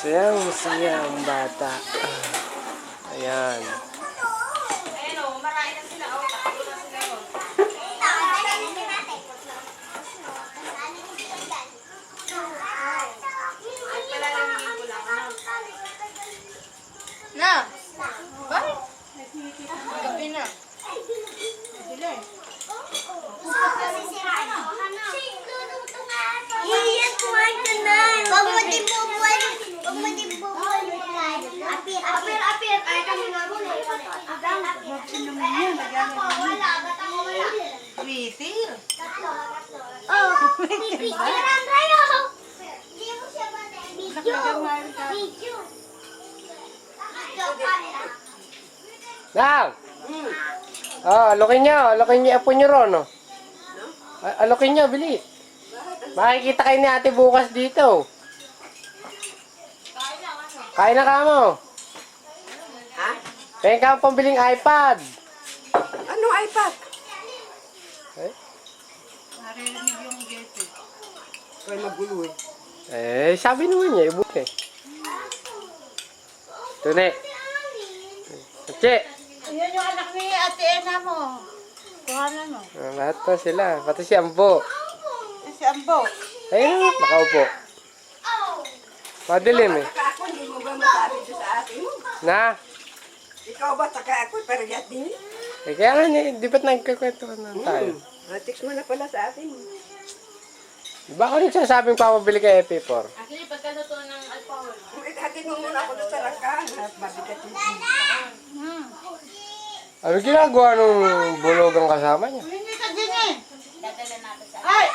Masaya ang bata. Ayan. Ayan o, marami na sila. O, takbo na sila o. Ay, palalamigin ko lang. Ano? Na! Bakit? Gabi na. Sila eh. Iiyak mo ito na. Huwag mo din bubuhay. Huwag mo din bubuhay. Apir. Ay, kami nga mo. Wala. Ba't ako wala? Twitter. Oh, pipicturean kayo. Hindi mo siya ba video? Video. Now! Alokin niyo yung apo niyo ron, no? Alokin niyo, bili. Makikita kayo ni ate bukas dito. Kain na ka mo. Ha? Kaya ka pambiling iPad. Ano iPad? Eh? Narinig yung gate eh. Kaya magulo eh. Sabi naman niya, ibuti. Tune. Che. Ayan yung anak ni Ate Ena mo. Kuhanan mo. Lahat pa sila. Pati si Ambo. Si Ambo. Ayun, nakaupo. Madilim eh. Taka ako, hindi mo ba masabi ito sa atin mo? Na? Ikaw ba taka ako, pero yat din eh. Kaya nga, di ba't nagkakwento ka na tayo? Text mo na pala sa atin mo. Di ba ako nagsasabing papabili kay EP4? Actually, pagkaluto ng alcohol. Hatid mo muna ako doon sa langkaan. At mabigat yung Ano ginagawa nung bulogang kasama niya? Hindi ka din eh. Dadala natin sa... Ay!